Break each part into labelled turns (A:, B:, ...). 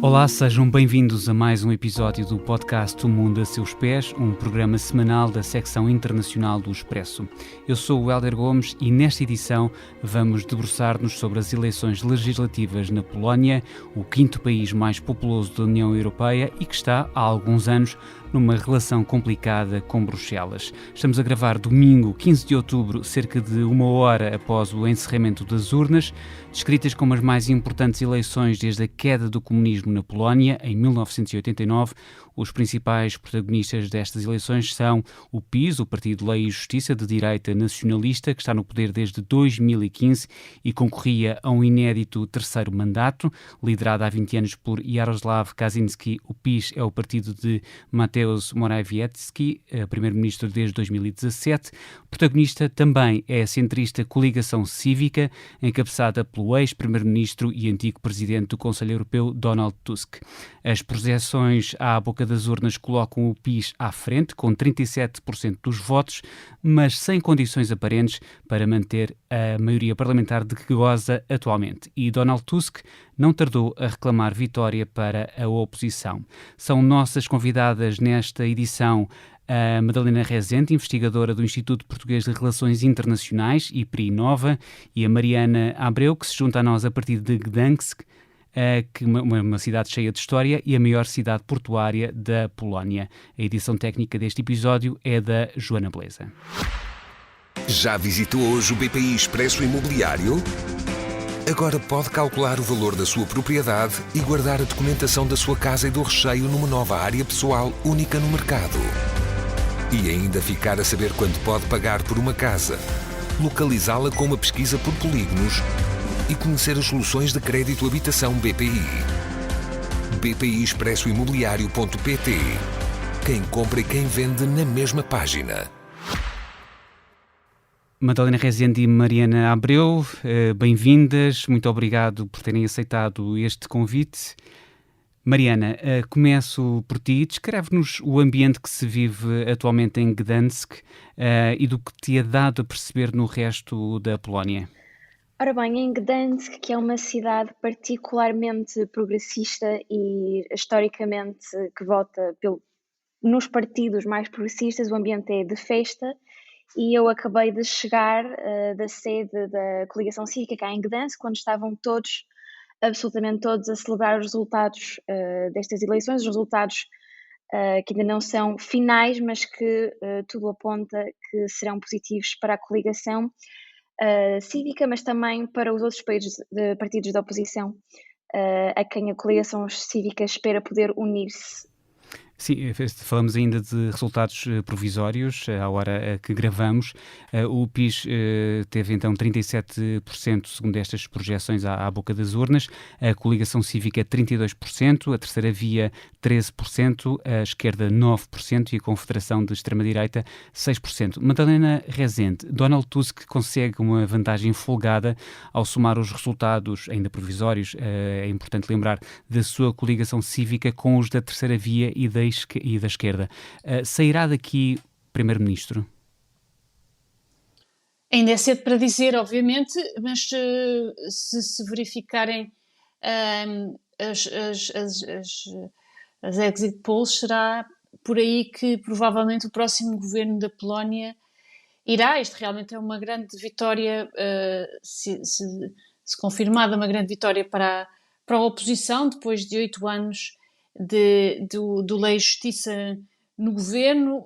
A: Olá, sejam bem-vindos a mais um episódio do podcast O Mundo a Seus Pés, um programa semanal da secção internacional do Expresso. Eu sou o Hélder Gomes e nesta edição vamos debruçar-nos sobre as eleições legislativas na Polónia, o quinto país mais populoso da União Europeia e que está há alguns anos numa relação complicada com Bruxelas. Estamos a gravar domingo, 15 de outubro, cerca de uma hora após o encerramento das urnas, descritas como as mais importantes eleições desde a queda do comunismo na Polónia, em 1989. Os principais protagonistas destas eleições são o PiS, o Partido Lei e Justiça de direita nacionalista, que está no poder desde 2015 e concorria a um inédito terceiro mandato, liderado há 20 anos por Jarosław Kaczyński. O PiS é o partido de Mateusz Morawiecki, primeiro-ministro desde 2017. Protagonista também é a centrista Coligação Cívica, encabeçada pelo ex-primeiro-ministro e antigo presidente do Conselho Europeu, Donald Tusk. As projeções à boca das urnas colocam o PiS à frente, com 37% dos votos, mas sem condições aparentes para manter a maioria parlamentar de que goza atualmente. E Donald Tusk não tardou a reclamar vitória para a oposição. São nossas convidadas nesta edição a Madalena Rezende, investigadora do Instituto Português de Relações Internacionais, IPRI-Nova, e a Mariana Abreu, que se junta a nós a partir de Gdansk, que uma cidade cheia de história e a maior cidade portuária da Polónia. A edição técnica deste episódio é da Joana Beleza.
B: Já visitou hoje o BPI Expresso Imobiliário? Agora pode calcular o valor da sua propriedade e guardar a documentação da sua casa e do recheio numa nova área pessoal única no mercado. E ainda ficar a saber quanto pode pagar por uma casa, localizá-la com uma pesquisa por polígonos e conhecer as soluções de crédito habitação BPI. bpiexpressoimobiliario.pt. Quem compra e quem vende na mesma página.
A: Madalena Rezende e Mariana Abreu, bem-vindas. Muito obrigado por terem aceitado este convite. Mariana, começo por ti. Descreve-nos o ambiente que se vive atualmente em Gdansk e do que te é dado a perceber no resto da Polónia.
C: Ora bem, em Gdansk, que é uma cidade particularmente progressista e historicamente que vota nos partidos mais progressistas, o ambiente é de festa e eu acabei de chegar da sede da Coligação Cívica cá em Gdansk, quando estavam todos, absolutamente todos, a celebrar os resultados destas eleições, os resultados que ainda não são finais, mas que tudo aponta que serão positivos para a coligação cívica, mas também para os outros partidos da oposição, a quem a coligação cívica espera poder unir-se.
A: Sim, falamos ainda de resultados provisórios, à hora que gravamos. O PiS teve então 37%, segundo estas projeções à boca das urnas, a Coligação Cívica 32%, a Terceira Via 13%, a Esquerda 9% e a Confederação de Extrema-Direita 6%. Madalena Rezende, Donald Tusk consegue uma vantagem folgada ao somar os resultados, ainda provisórios, é importante lembrar, da sua Coligação Cívica com os da Terceira Via e da esquerda. Sairá daqui primeiro-ministro?
D: Ainda é cedo para dizer, obviamente, mas se verificarem as exit polls, será por aí que provavelmente o próximo governo da Polónia irá. Isto realmente é uma grande vitória, se confirmada, uma grande vitória para a oposição, depois de 8 anos do Lei e Justiça no governo,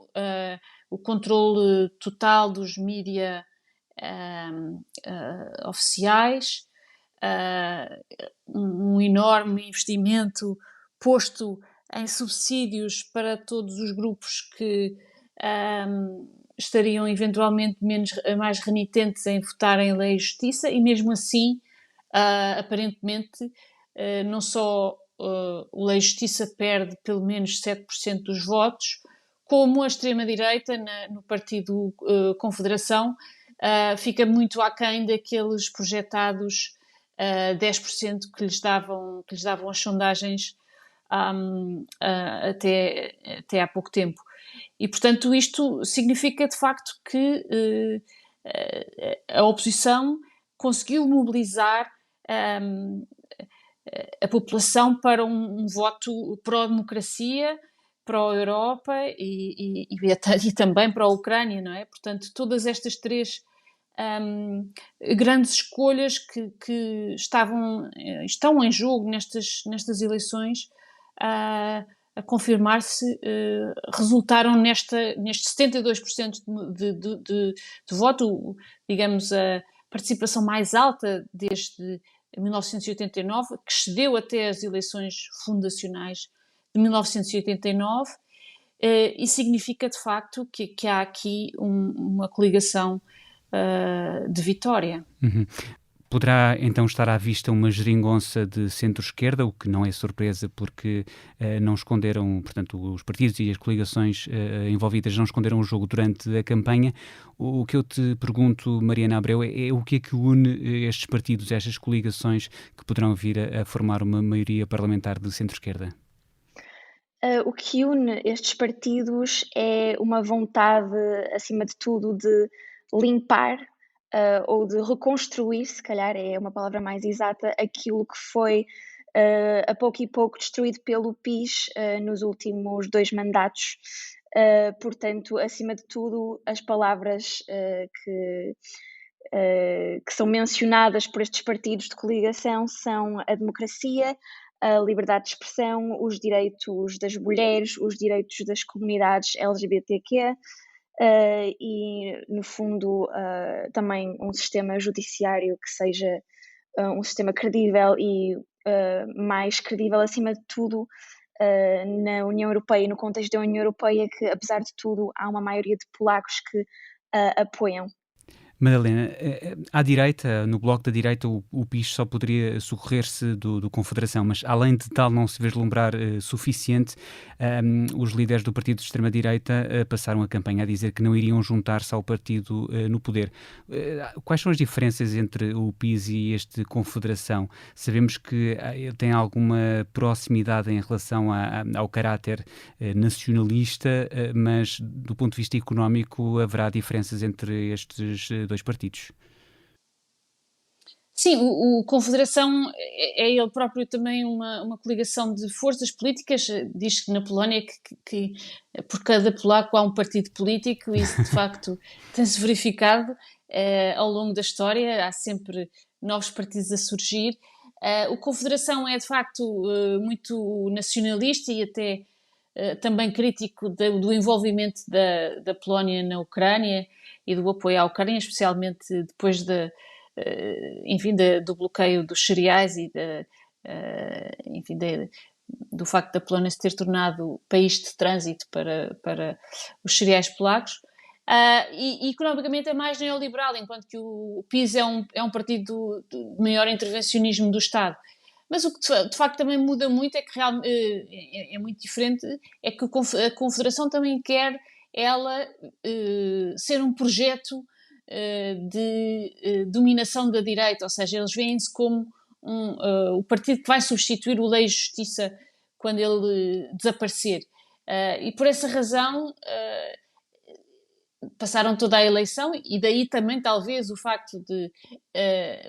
D: o controle total dos mídia oficiais, um enorme investimento posto em subsídios para todos os grupos que estariam eventualmente mais renitentes em votar em Lei e Justiça, e mesmo assim, aparentemente, não só o Lei e Justiça perde pelo menos 7% dos votos, como a extrema-direita no partido Confederação fica muito aquém daqueles projetados 10% que lhes davam as sondagens até há pouco tempo. E, portanto, isto significa, de facto, que a oposição conseguiu mobilizar a população para um voto pró-democracia, pró-Europa e também para a Ucrânia, não é? Portanto, todas estas três grandes escolhas que estão em jogo nestas eleições a confirmar-se, resultaram nestes 72% de voto, digamos, a participação mais alta desde 1989, que excedeu até as eleições fundacionais de 1989, e significa de facto que há aqui uma coligação de vitória.
A: Uhum. Poderá então estar à vista uma geringonça de centro-esquerda, o que não é surpresa porque não esconderam, portanto, os partidos e as coligações envolvidas não esconderam o jogo durante a campanha. O que eu te pergunto, Mariana Abreu, é o que é que une estes partidos, estas coligações que poderão vir a formar uma maioria parlamentar de centro-esquerda?
C: O que une estes partidos é uma vontade, acima de tudo, de limpar ou de reconstruir, se calhar é uma palavra mais exata, aquilo que foi a pouco e pouco destruído pelo PIS nos últimos 2 mandatos. Portanto, acima de tudo, as palavras que são mencionadas por estes partidos de coligação são a democracia, a liberdade de expressão, os direitos das mulheres, os direitos das comunidades LGBTQ, e, no fundo, também um sistema judiciário que seja um sistema credível e mais credível, acima de tudo, na União Europeia e no contexto da União Europeia, que, apesar de tudo, há uma maioria de polacos que apoiam.
A: Madalena, à direita, no bloco da direita, o PIS só poderia socorrer-se do Confederação, mas além de tal não se vislumbrar suficiente, os líderes do partido de extrema-direita passaram a campanha a dizer que não iriam juntar-se ao partido no poder. Quais são as diferenças entre o PIS e este Confederação? Sabemos que ele tem alguma proximidade em relação ao caráter nacionalista, mas do ponto de vista económico haverá diferenças entre estes dois partidos.
D: Sim, o Confederação é ele próprio também uma coligação de forças políticas. Diz que na Polónia que por cada polaco há um partido político, e isso de facto tem-se verificado ao longo da história. Há sempre novos partidos a surgir. O Confederação é de facto muito nacionalista e até também crítico do envolvimento da Polónia na Ucrânia e do apoio à Ucrânia, especialmente depois do bloqueio dos cereais e do facto da Polónia se ter tornado país de trânsito para os cereais polacos. E economicamente é mais neoliberal, enquanto que o PiS é um partido de maior intervencionismo do Estado. Mas o que de facto também muda muito, é que é muito diferente, é que a Confederação também quer ela ser um projeto de dominação da direita, ou seja, eles veem-se como o partido que vai substituir o Lei e Justiça quando ele desaparecer. E por essa razão passaram toda a eleição, e daí também talvez o facto de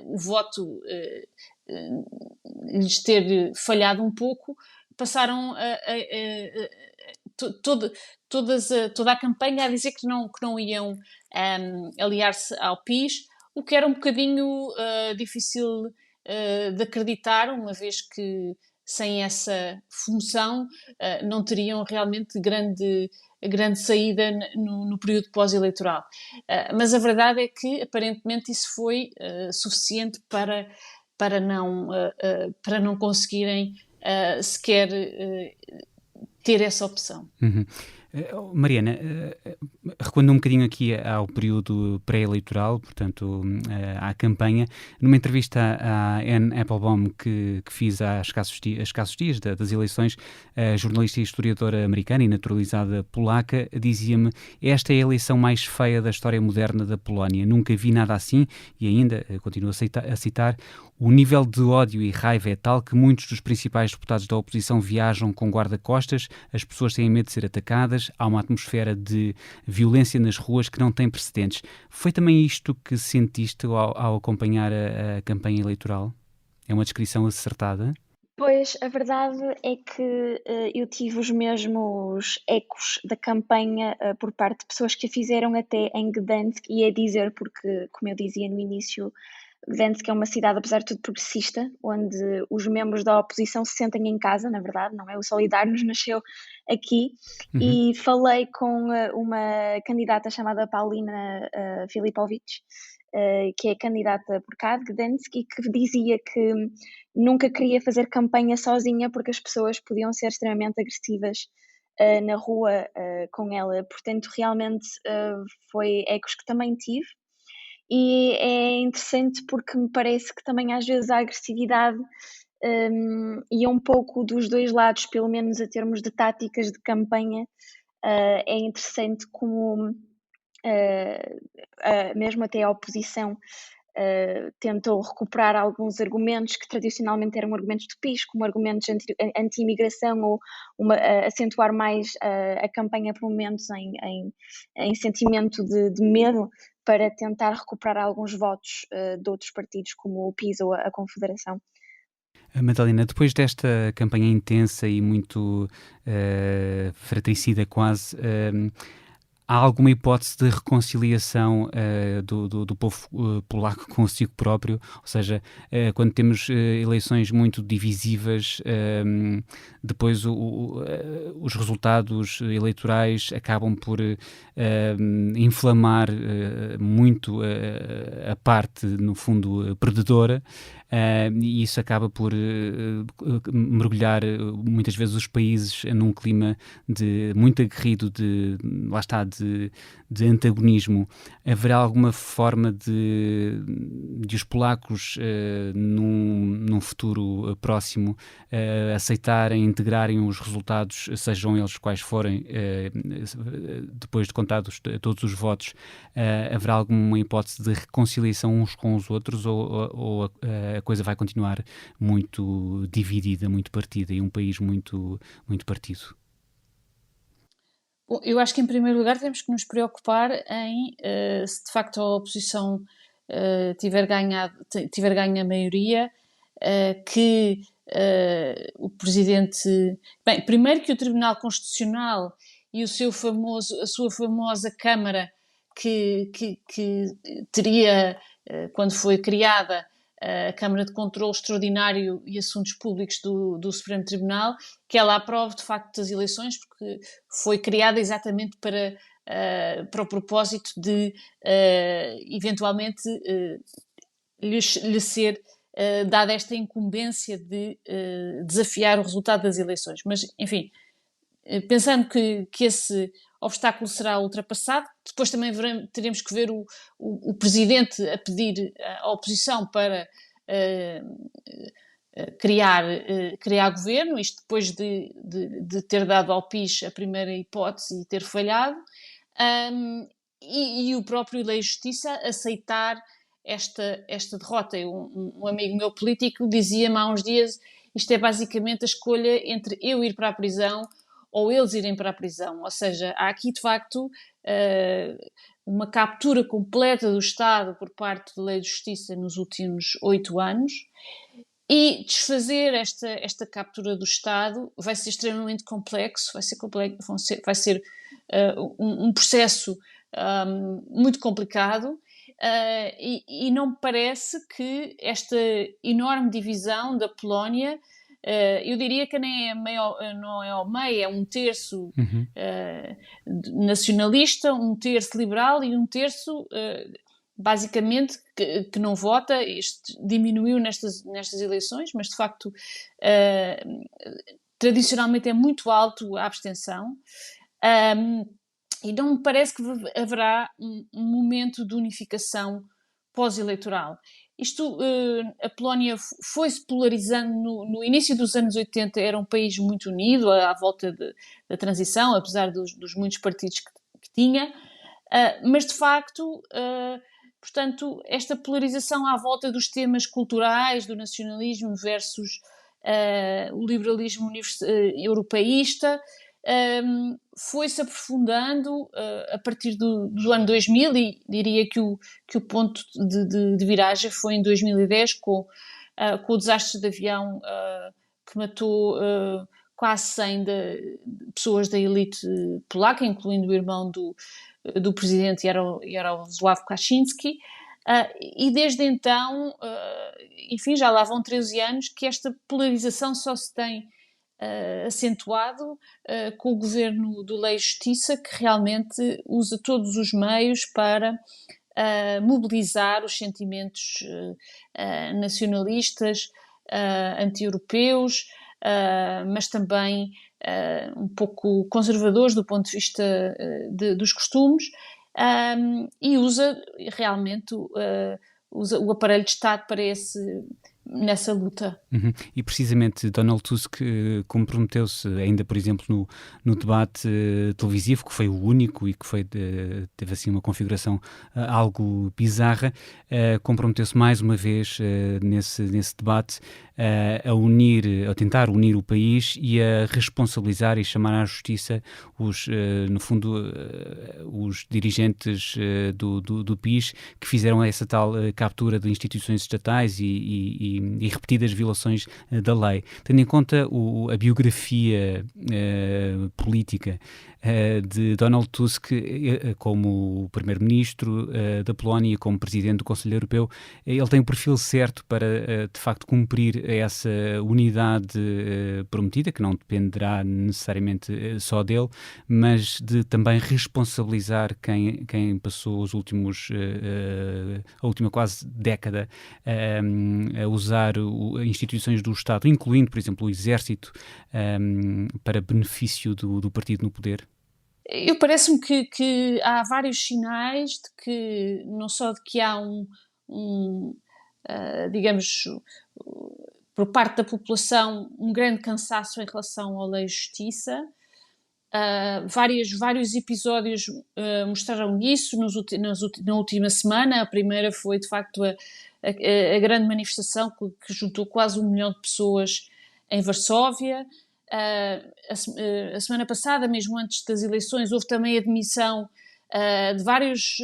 D: o voto lhes ter falhado um pouco, passaram toda a campanha a dizer que não iam aliar-se ao PiS, o que era um bocadinho difícil de acreditar, uma vez que sem essa função não teriam realmente grande saída no período pós-eleitoral. Mas a verdade é que aparentemente isso foi suficiente para não conseguirem sequer ter essa opção.
A: Uhum. Mariana, recuando um bocadinho aqui ao período pré-eleitoral, portanto, à campanha, numa entrevista à Anne Applebaum que fiz há escassos dias das eleições, a jornalista e historiadora americana e naturalizada polaca dizia-me: esta é a eleição mais feia da história moderna da Polónia, nunca vi nada assim, e ainda, continuo a citar, o nível de ódio e raiva é tal que muitos dos principais deputados da oposição viajam com guarda-costas, as pessoas têm medo de ser atacadas, há uma atmosfera de violência nas ruas que não tem precedentes. Foi também isto que sentiste ao acompanhar a campanha eleitoral? É uma descrição acertada?
C: Pois, a verdade é que eu tive os mesmos ecos da campanha por parte de pessoas que a fizeram até em Gdansk, e é dizer, porque, como eu dizia no início, Gdansk é uma cidade, apesar de tudo, progressista, onde os membros da oposição se sentem em casa, na verdade, não é? O Solidarno-nos nasceu aqui,
A: Uhum.
C: e falei com uma candidata chamada Paulina Filipovic, que é candidata por cá de Gdansk, e que dizia que nunca queria fazer campanha sozinha porque as pessoas podiam ser extremamente agressivas na rua com ela. Portanto, realmente foi ecos que também tive. E é interessante porque me parece que também às vezes a agressividade e um pouco dos dois lados, pelo menos a termos de táticas de campanha, é interessante como mesmo até a oposição tentou recuperar alguns argumentos que tradicionalmente eram argumentos de PIS, como argumentos anti-imigração, ou acentuar mais a campanha por momentos em sentimento de medo, para tentar recuperar alguns votos de outros partidos, como o PIS ou a Confederação.
A: Madalena, depois desta campanha intensa e muito fratricida quase, há alguma hipótese de reconciliação do povo polaco consigo próprio? Ou seja, quando temos eleições muito divisivas, depois os resultados eleitorais acabam por inflamar muito a parte, no fundo, perdedora. E isso acaba por mergulhar muitas vezes os países num clima muito aguerrido lá está, de antagonismo. Haverá alguma forma de os polacos num futuro próximo aceitarem, integrarem os resultados, sejam eles quais forem, depois de contados todos os votos? Haverá alguma hipótese de reconciliação uns com os outros, ou a coisa vai continuar muito dividida, muito partida, e um país muito, muito partido?
D: Bom, eu acho que em primeiro lugar temos que nos preocupar em se de facto a oposição tiver ganho a maioria, que o presidente... Bem, primeiro que o Tribunal Constitucional e a sua famosa Câmara que teria, quando foi criada, a Câmara de Controlo Extraordinário e Assuntos Públicos do Supremo Tribunal, que ela aprove de facto as eleições, porque foi criada exatamente para o propósito de eventualmente lhe ser dada esta incumbência de desafiar o resultado das eleições. Mas, enfim, pensando que esse obstáculo será ultrapassado, depois também teremos que ver o presidente a pedir à oposição para criar governo, isto depois de ter dado ao PIS a primeira hipótese e ter falhado, e o próprio Lei e Justiça aceitar esta derrota. Um amigo meu político dizia-me há uns dias: isto é basicamente a escolha entre eu ir para a prisão ou eles irem para a prisão. Ou seja, há aqui de facto uma captura completa do Estado por parte da Lei de Justiça nos últimos 8 anos, e desfazer esta captura do Estado vai ser extremamente complexo, vai ser um processo muito complicado, e não me parece que esta enorme divisão da Polónia, eu diria que nem é meio, não é ao meio, é um terço nacionalista, um terço liberal e um terço basicamente que não vota. Isto diminuiu nestas eleições, mas de facto tradicionalmente é muito alto a abstenção, e não me parece que haverá um momento de unificação pós-eleitoral. A Polónia foi-se polarizando no início dos anos 80, era um país muito unido à volta da transição, apesar dos muitos partidos que tinha, mas de facto, portanto, esta polarização à volta dos temas culturais, do nacionalismo versus o liberalismo europeísta, foi-se aprofundando a partir do ano 2000, e diria que o ponto de viragem foi em 2010, com o desastre de avião que matou quase 100 pessoas da elite polaca, incluindo o irmão do presidente Jarosław Kaczynski. E desde então, enfim, já lá vão 13 anos que esta polarização só se tem acentuado com o governo do Lei e Justiça, que realmente usa todos os meios para mobilizar os sentimentos nacionalistas, anti-europeus, mas também um pouco conservadores do ponto de vista dos costumes, e usa realmente usa o aparelho de Estado para nessa luta.
A: Uhum. E precisamente Donald Tusk comprometeu-se ainda, por exemplo, no debate televisivo, que foi o único e que teve assim uma configuração algo bizarra, comprometeu-se mais uma vez nesse debate a tentar unir o país e a responsabilizar e chamar à justiça no fundo, os dirigentes do PIS que fizeram essa tal captura de instituições estatais e repetidas violações da lei. Tendo em conta a biografia política de Donald Tusk como primeiro-ministro da Polónia, como presidente do Conselho Europeu, ele tem o perfil certo para, de facto, cumprir essa unidade prometida, que não dependerá necessariamente só dele, mas de também responsabilizar quem passou a última quase década a usar instituições do Estado, incluindo, por exemplo, o Exército, para benefício do partido no poder?
D: Parece-me que há vários sinais de que, não só de que há digamos, por parte da população, um grande cansaço em relação à lei e justiça. Vários episódios mostraram isso na última semana. A primeira foi, de facto, a grande manifestação que juntou quase 1 milhão de pessoas em Varsóvia. A semana passada, mesmo antes das eleições, houve também a demissão de vários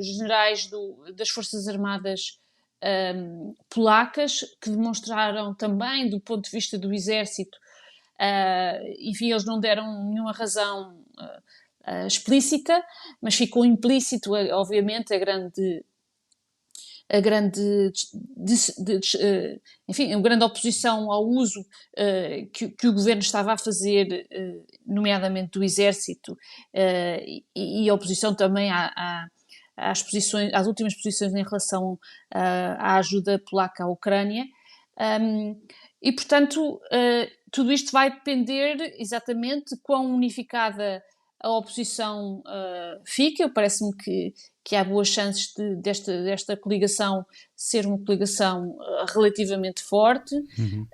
D: generais das Forças Armadas polacas, que demonstraram também, do ponto de vista do exército, enfim, eles não deram nenhuma razão explícita, mas ficou implícito, obviamente, a grande oposição ao uso que o governo estava a fazer, nomeadamente do exército, e a oposição também às últimas posições em relação à ajuda polaca à Ucrânia. E, portanto, tudo isto vai depender exatamente de quão unificada a oposição fica. Parece-me que há boas chances desta coligação ser uma coligação relativamente forte.
A: Uhum.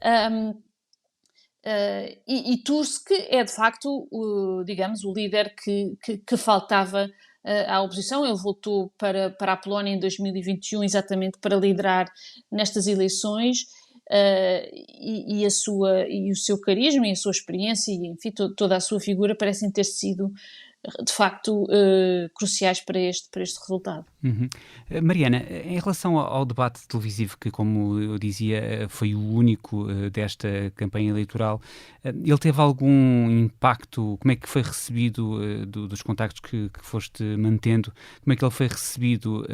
D: E Tusk é, de facto, digamos, o líder que faltava à oposição. Ele voltou para a Polónia em 2021 exatamente para liderar nestas eleições. E o seu carisma e a sua experiência e, enfim, toda a sua figura parecem ter sido, de facto, cruciais para este resultado.
A: Uhum. Mariana, em relação ao debate televisivo, que, como eu dizia, foi o único desta campanha eleitoral, ele teve algum impacto? Como é que foi recebido dos contactos que foste mantendo? Como é que ele foi recebido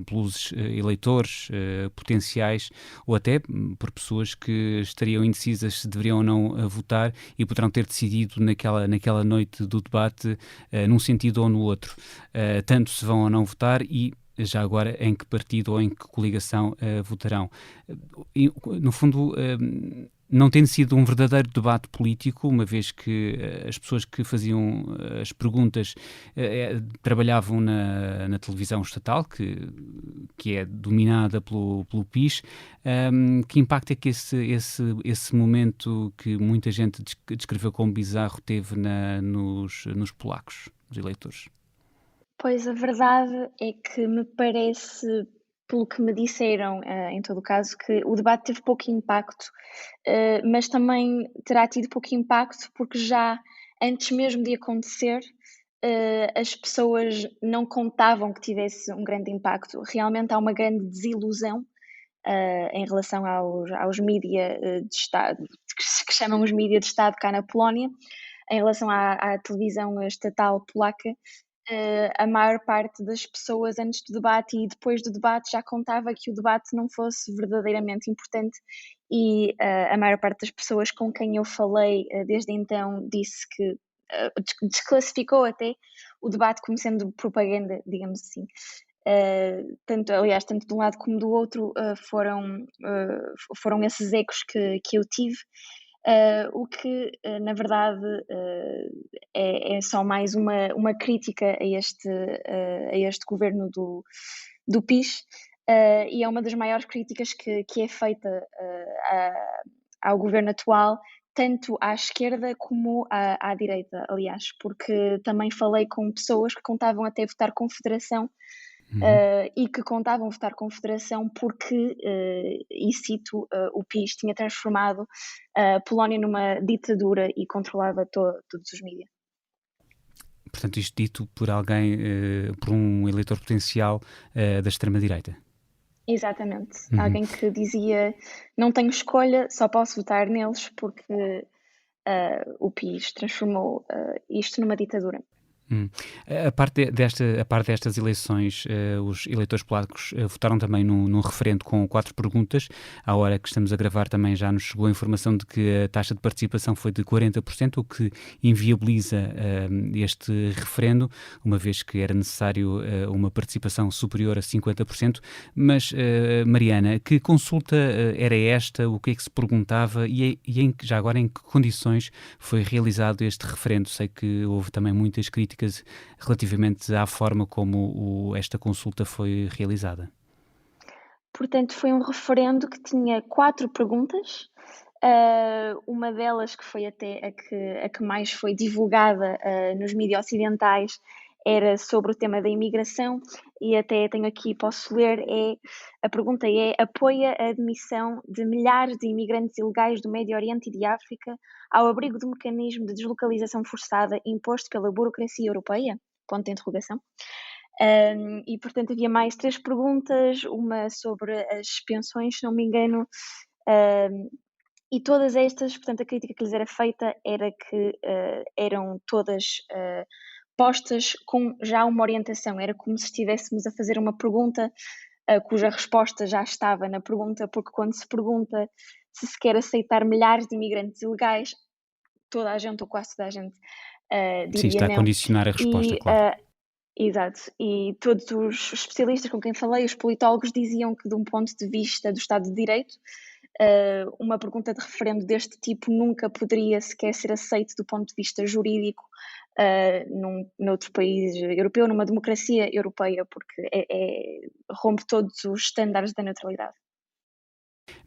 A: pelos eleitores potenciais, ou até por pessoas que estariam indecisas se deveriam ou não votar e poderão ter decidido naquela noite do debate num sentido ou no outro, tanto se vão ou não votar e já agora em que partido ou em que coligação votarão. No fundo, não tem sido um verdadeiro debate político, uma vez que as pessoas que faziam as perguntas trabalhavam na televisão estatal, que é dominada pelo PIS. Que impacto é que esse momento que muita gente descreveu como bizarro teve nos polacos, nos eleitores?
C: Pois, a verdade é que me parece, pelo que me disseram, em todo o caso, que o debate teve pouco impacto, mas também terá tido pouco impacto porque já antes mesmo de acontecer, as pessoas não contavam que tivesse um grande impacto. Realmente há uma grande desilusão em relação aos mídia de Estado, que chamam os mídia de Estado cá na Polónia, em relação à televisão estatal polaca. A maior parte das pessoas antes do debate e depois do debate já contava que o debate não fosse verdadeiramente importante e a maior parte das pessoas com quem eu falei desde então disse que desclassificou até o debate como sendo propaganda, digamos assim. Tanto de um lado como do outro foram esses ecos que eu tive. O que, na verdade, é só mais uma crítica a este governo do PiS, e é uma das maiores críticas que é feita ao governo atual, tanto à esquerda como à direita, aliás, porque também falei com pessoas que contavam até votar Confederação. E que contavam votar Confederação porque, e cito, o PiS tinha transformado a Polónia numa ditadura e controlava todos os mídias.
A: Portanto, isto dito por alguém, por um eleitor potencial da extrema-direita.
C: Exatamente. Alguém que dizia, não tenho escolha, só posso votar neles porque o PiS transformou isto numa ditadura.
A: A parte destas eleições, os eleitores polacos votaram também num referendo com 4 perguntas. À hora que estamos a gravar também já nos chegou a informação de que a taxa de participação foi de 40%, o que inviabiliza este referendo, uma vez que era necessário uma participação superior a 50%. Mas, Mariana, que consulta era esta? O que é que se perguntava e já agora em que condições foi realizado este referendo? Sei que houve também muitas críticas relativamente à forma como esta consulta foi realizada.
C: Portanto, foi um referendo que tinha 4 perguntas. Uma delas, que foi até a que mais foi divulgada nos mídias ocidentais, era sobre o tema da imigração, e até tenho aqui, posso ler, a pergunta apoia a admissão de milhares de imigrantes ilegais do Médio Oriente e de África ao abrigo do mecanismo de deslocalização forçada imposto pela burocracia europeia? Ponto de interrogação. E, portanto, havia mais 3 perguntas, uma sobre as pensões, se não me engano, e todas estas, portanto, a crítica que lhes era feita era que eram todas postas com já uma orientação, era como se estivéssemos a fazer uma pergunta cuja resposta já estava na pergunta, porque quando se pergunta se quer aceitar milhares de imigrantes ilegais, toda a gente, ou quase toda a gente, diria
A: Sim, está
C: não.
A: a condicionar a resposta, claro.
C: Exato, e todos os especialistas com quem falei, os politólogos, diziam que de um ponto de vista do Estado de Direito, uma pergunta de referendo deste tipo nunca poderia sequer ser aceito do ponto de vista jurídico noutro país europeu, numa democracia europeia, porque rompe todos os estándares da neutralidade.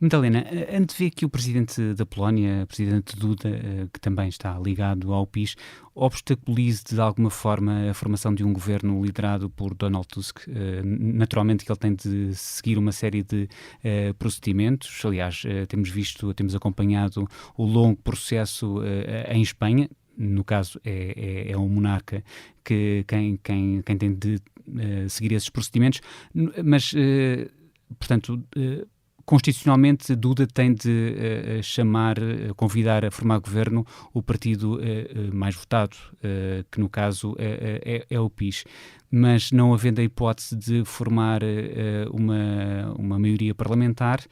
A: Madalena, antevê que o presidente da Polónia, o presidente Duda, que também está ligado ao PiS, obstaculize de alguma forma a formação de um governo liderado por Donald Tusk. Naturalmente que ele tem de seguir uma série de procedimentos. Aliás, temos acompanhado o longo processo em Espanha. No caso, é um monarca quem tem de seguir esses procedimentos, mas, portanto, constitucionalmente, Duda tem de convidar a formar governo o partido mais votado, que no caso é o PiS. Mas não havendo a hipótese de formar uma maioria parlamentar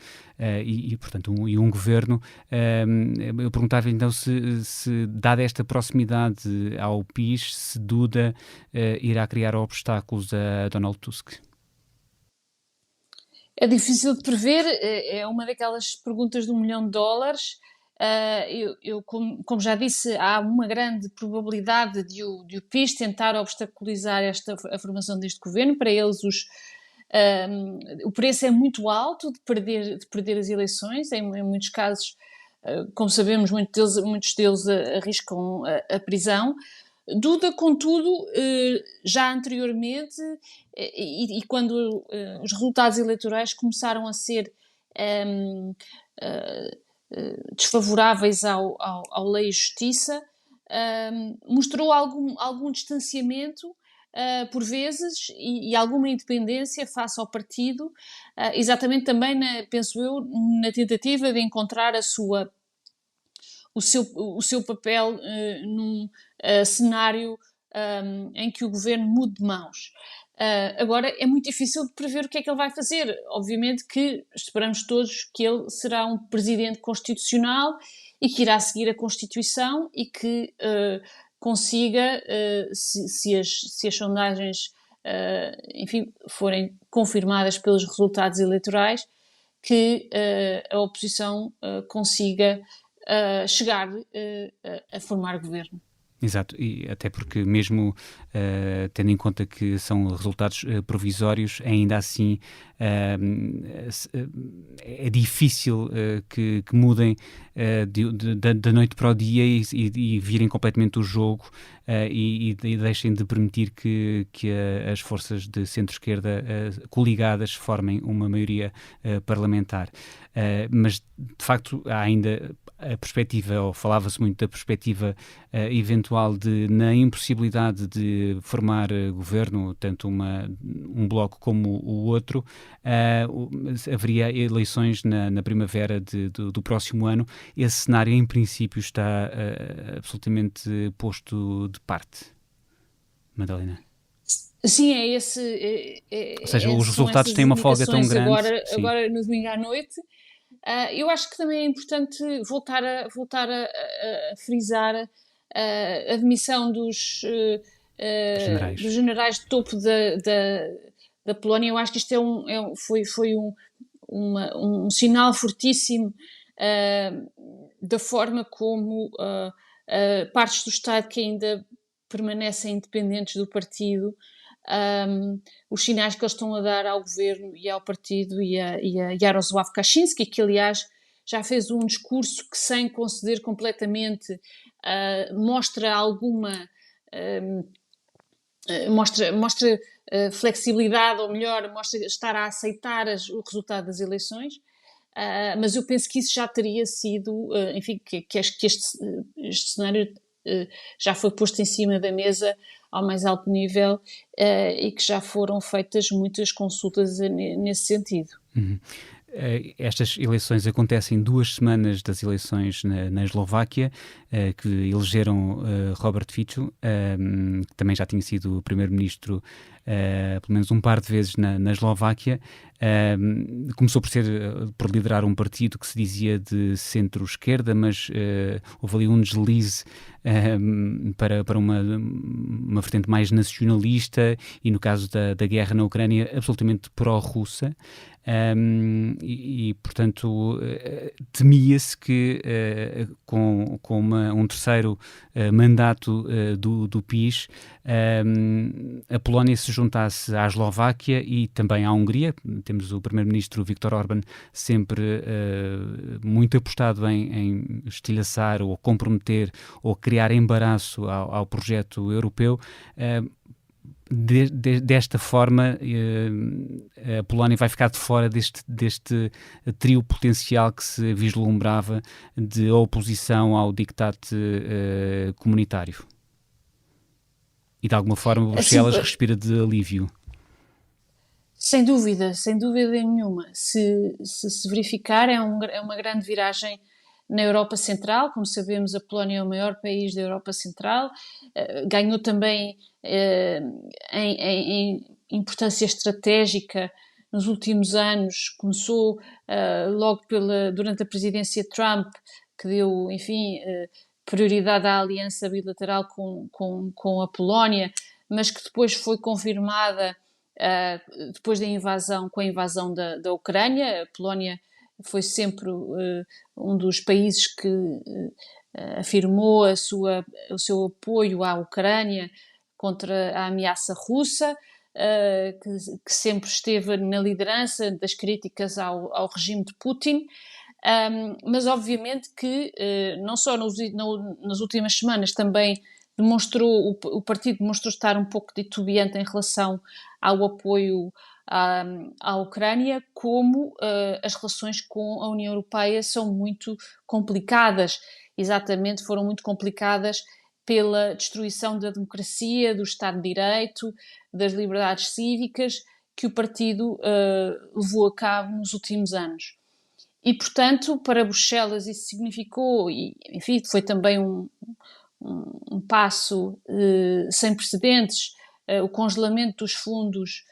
A: portanto, um governo, eu perguntava então se, dada esta proximidade ao PiS, se Duda irá criar obstáculos a Donald Tusk.
D: É difícil de prever, é uma daquelas perguntas de $1 milhão. Como já disse, há uma grande probabilidade de o PiS tentar obstaculizar a formação deste governo. Para eles o preço é muito alto de perder as eleições. Em muitos casos, como sabemos, muitos deles arriscam a prisão. Duda, contudo, já anteriormente, e quando os resultados eleitorais começaram a ser desfavoráveis ao Lei e Justiça, mostrou algum distanciamento por vezes, e alguma independência face ao partido, exatamente também, penso eu, na tentativa de encontrar o seu papel num cenário em que o governo mude de mãos. Agora, é muito difícil de prever o que é que ele vai fazer. Obviamente que esperamos todos que ele será um presidente constitucional e que irá seguir a Constituição e que consiga, se as sondagens enfim, forem confirmadas pelos resultados eleitorais, que a oposição consiga chegar a formar governo.
A: Exato, e até porque mesmo tendo em conta que são resultados provisórios, ainda assim é difícil que mudem da noite para o dia e virem completamente o jogo e deixem de permitir que as forças de centro-esquerda coligadas formem uma maioria parlamentar. Mas, de facto, há ainda a perspectiva, ou falava-se muito da perspectiva eventual na impossibilidade de formar governo, tanto um bloco como o outro, haveria eleições na primavera do próximo ano. Esse cenário, em princípio, está absolutamente posto de parte. Madalena?
D: Sim, é esse.
A: Ou seja, os resultados têm uma folga tão grande.
D: Agora no domingo à noite. Eu acho que também é importante voltar a frisar a demissão dos generais de topo da Polónia. Eu acho que isto foi um sinal fortíssimo da forma como partes do Estado que ainda permanecem independentes do partido, os sinais que eles estão a dar ao governo e ao partido e a Jarosław Kaczyński, que aliás já fez um discurso que, sem conceder completamente, mostra alguma mostra flexibilidade, ou melhor, mostra estar a aceitar o resultado das eleições. Mas eu penso que isso já teria sido, enfim, que este cenário já foi posto em cima da mesa ao mais alto nível e que já foram feitas muitas consultas nesse sentido.
A: Uhum. Estas eleições acontecem 2 semanas das eleições na Eslováquia, que elegeram Robert Fico, que também já tinha sido primeiro-ministro pelo menos um par de vezes na Eslováquia. Começou por liderar um partido que se dizia de centro-esquerda, mas houve ali um deslize para uma vertente mais nacionalista e, no caso da guerra na Ucrânia, absolutamente pró-russa. Portanto, temia-se que com um terceiro mandato do PiS, a Polónia se juntasse à Eslováquia e também à Hungria. Temos o primeiro-ministro Viktor Orbán sempre muito apostado em estilhaçar ou comprometer ou criar embaraço ao projeto europeu. Desta forma, a Polónia vai ficar de fora deste trio potencial que se vislumbrava de oposição ao diktat comunitário. E de alguma forma Bruxelas respira de alívio.
D: Sem dúvida nenhuma. Se verificar, é uma grande viragem na Europa Central. Como sabemos, a Polónia é o maior país da Europa Central, ganhou também em importância estratégica nos últimos anos. Começou logo durante a presidência Trump, que deu, enfim, prioridade à aliança bilateral com a Polónia, mas que depois foi confirmada depois com a invasão da Ucrânia. A Polónia foi sempre um dos países que afirmou o seu apoio à Ucrânia contra a ameaça russa, que sempre esteve na liderança das críticas ao regime de Putin. Mas obviamente que não só nas últimas semanas também o partido demonstrou estar um pouco titubeante em relação ao apoio à Ucrânia, como as relações com a União Europeia são muito complicadas. Exatamente, foram muito complicadas pela destruição da democracia, do Estado de Direito, das liberdades cívicas que o partido levou a cabo nos últimos anos. E, portanto, para Bruxelas isso significou, e enfim, foi também um passo sem precedentes, o congelamento dos fundos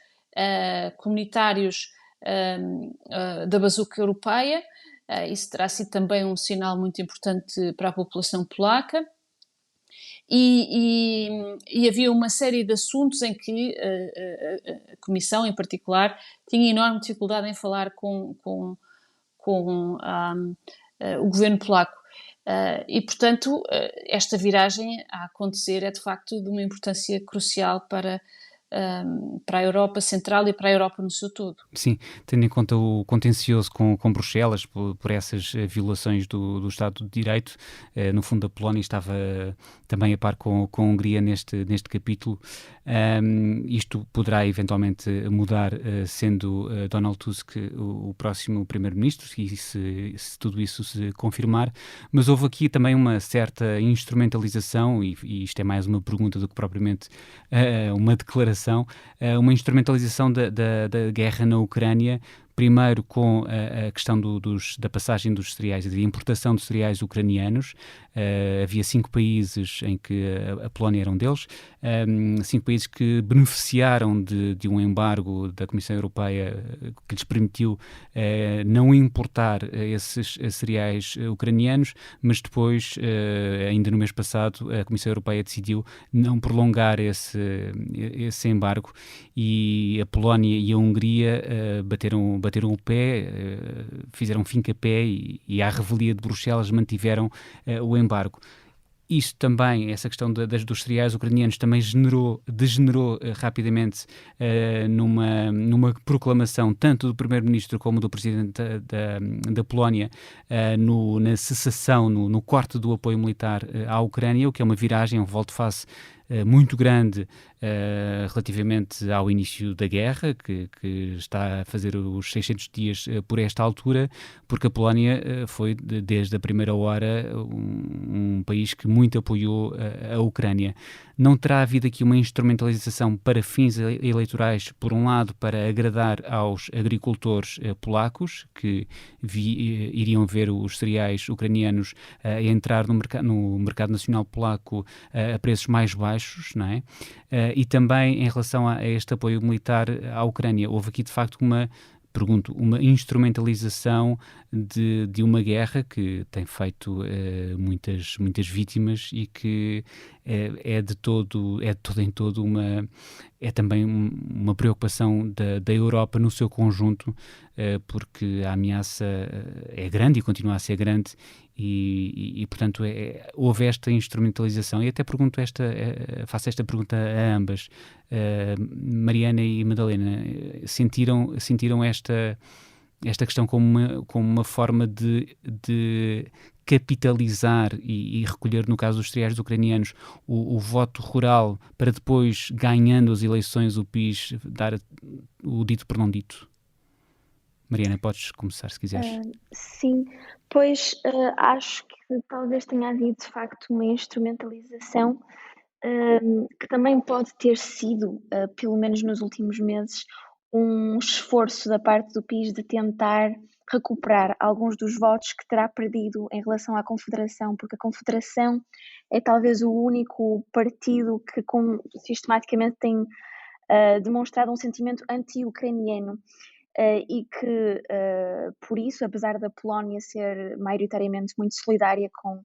D: comunitários da bazuca europeia. Isso terá sido também um sinal muito importante para a população polaca. E havia uma série de assuntos em que a Comissão, em particular, tinha enorme dificuldade em falar com o governo polaco. E, portanto, esta viragem a acontecer é, de facto, de uma importância crucial para a Europa Central e para a Europa no seu todo.
A: Sim, tendo em conta o contencioso com Bruxelas por essas violações do Estado de Direito, no fundo a Polónia estava também a par com a Hungria neste capítulo. Isto poderá eventualmente mudar, sendo Donald Tusk o próximo primeiro-ministro, se tudo isso se confirmar, mas houve aqui também uma certa instrumentalização, e isto é mais uma pergunta do que propriamente uma declaração, uma instrumentalização da guerra na Ucrânia, primeiro com a questão da passagem dos cereais, da importação de cereais ucranianos. Havia 5 países em que a Polónia era um deles, 5 países que beneficiaram de um embargo da Comissão Europeia que lhes permitiu não importar esses cereais ucranianos, mas depois, ainda no mês passado, a Comissão Europeia decidiu não prolongar esse embargo, e a Polónia e a Hungria bateram o pé, fizeram fincapé e à revelia de Bruxelas mantiveram o embargo. Isto também, essa questão dos cereais ucranianos também degenerou rapidamente numa proclamação tanto do primeiro-ministro como do presidente da Polónia na cessação, no corte do apoio militar à Ucrânia, o que é uma viragem, um volte-face muito grande relativamente ao início da guerra, que está a fazer os 600 dias por esta altura, porque a Polónia foi, desde a primeira hora, um país que muito apoiou a Ucrânia. Não terá havido aqui uma instrumentalização para fins eleitorais, por um lado, para agradar aos agricultores polacos, que iriam ver os cereais ucranianos entrar no mercado nacional polaco a preços mais baixos, não é? E também em relação a este apoio militar à Ucrânia. Houve aqui, de facto, uma instrumentalização de uma guerra que tem feito muitas vítimas e que é também uma preocupação da Europa no seu conjunto, porque a ameaça é grande e continua a ser grande, e portanto houve esta instrumentalização. E até faço esta pergunta a ambas, Mariana e Madalena, sentiram esta questão como uma forma de capitalizar e recolher, no caso dos cereais ucranianos, o voto rural, para depois, ganhando as eleições, o PIS dar o dito por não dito? Mariana, podes começar se quiseres.
C: Sim, pois acho que talvez tenha havido de facto uma instrumentalização que também pode ter sido, pelo menos nos últimos meses, um esforço da parte do PIS de tentar recuperar alguns dos votos que terá perdido em relação à Confederação, porque a Confederação é talvez o único partido que sistematicamente tem demonstrado um sentimento anti-ucraniano. E que, por isso, apesar da Polónia ser maioritariamente muito solidária com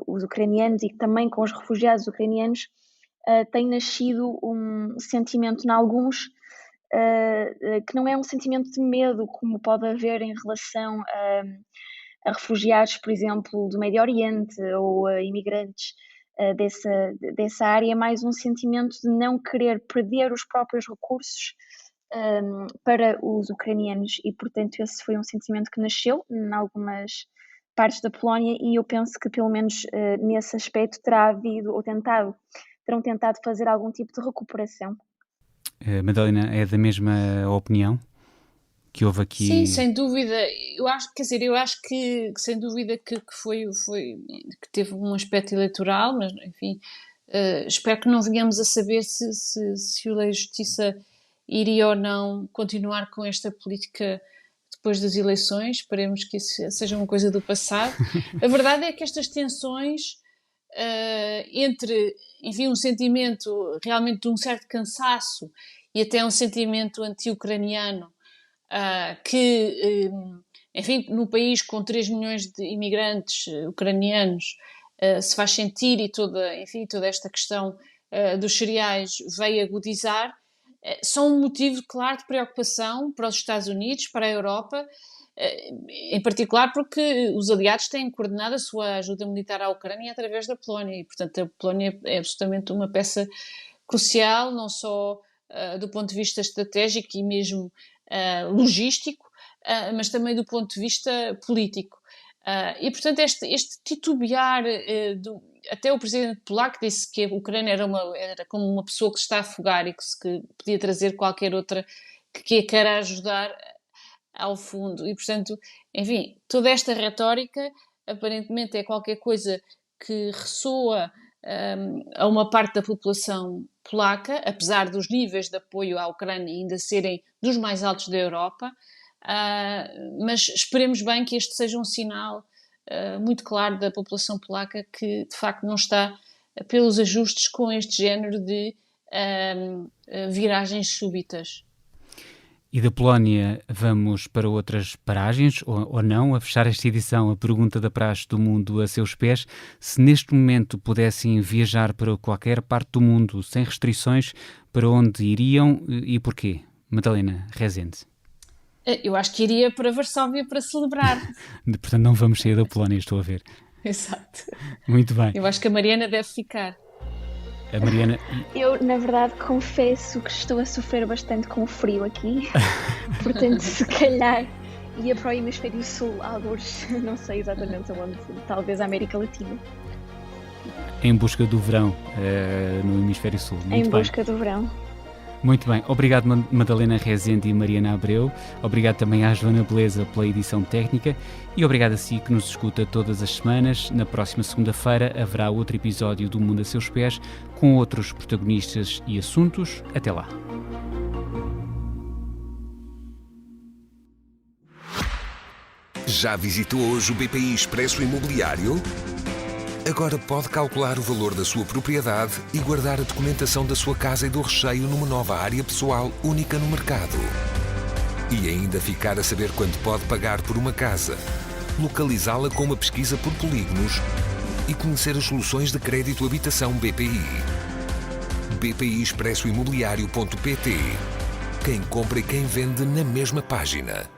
C: os ucranianos e também com os refugiados ucranianos, tem nascido um sentimento em alguns que não é um sentimento de medo, como pode haver em relação a refugiados, por exemplo, do Médio Oriente ou a imigrantes dessa área, é mais um sentimento de não querer perder os próprios recursos para os ucranianos, e portanto esse foi um sentimento que nasceu em algumas partes da Polónia, e eu penso que pelo menos nesse aspecto terão tentado fazer algum tipo de recuperação.
A: Madalena, é da mesma opinião? que houve aqui?
D: Sim, sem dúvida. Eu acho que sem dúvida que que teve um aspecto eleitoral, mas enfim, espero que não venhamos a saber se o Lei de Justiça iria ou não continuar com esta política depois das eleições. Esperemos que isso seja uma coisa do passado. A verdade é que estas tensões entre, enfim, um sentimento realmente de um certo cansaço e até um sentimento anti-ucraniano, que, enfim, no país com 3 milhões de imigrantes ucranianos se faz sentir, e toda esta questão dos cereais veio agudizar, são um motivo, claro, de preocupação para os Estados Unidos, para a Europa, em particular porque os aliados têm coordenado a sua ajuda militar à Ucrânia através da Polónia, e, portanto, a Polónia é absolutamente uma peça crucial, não só do ponto de vista estratégico e mesmo logístico, mas também do ponto de vista político. E, portanto, este titubear, até o presidente polaco disse que a Ucrânia era como uma pessoa que se está a afogar e que podia trazer qualquer outra que a queira ajudar ao fundo. E, portanto, enfim, toda esta retórica aparentemente é qualquer coisa que ressoa a uma parte da população polaca, apesar dos níveis de apoio à Ucrânia ainda serem dos mais altos da Europa, mas esperemos bem que este seja um sinal muito claro da população polaca que de facto não está pelos ajustes com este género de viragens súbitas.
A: E da Polónia vamos para outras paragens, ou não, a fechar esta edição, a pergunta da praxe do mundo a seus pés. Se neste momento pudessem viajar para qualquer parte do mundo sem restrições, para onde iriam e porquê? Madalena Rezende.
D: Eu acho que iria para Varsóvia para celebrar.
A: Portanto, não vamos sair da Polónia, estou a ver.
D: Exato.
A: Muito bem.
D: Eu acho que a Mariana deve ficar.
A: A Mariana...
C: Eu, na verdade, confesso que estou a sofrer bastante com o frio aqui. Portanto, se calhar ia para o Hemisfério Sul, alguns, não sei exatamente onde, talvez a América Latina.
A: Em busca do verão, no Hemisfério Sul. Muito bem.
C: Busca do verão.
A: Muito bem, obrigado Madalena Rezende e Mariana Abreu, obrigado também à Joana Beleza pela edição técnica e obrigado a si que nos escuta todas as semanas. Na próxima segunda-feira haverá outro episódio do Mundo a Seus Pés com outros protagonistas e assuntos. Até lá.
B: Já visitou hoje o BPI Expresso Imobiliário? Agora pode calcular o valor da sua propriedade e guardar a documentação da sua casa e do recheio numa nova área pessoal única no mercado. E ainda ficar a saber quanto pode pagar por uma casa, localizá-la com uma pesquisa por polígonos e conhecer as soluções de crédito habitação BPI. bpiexpressoimobiliario.pt. Quem compra e quem vende na mesma página.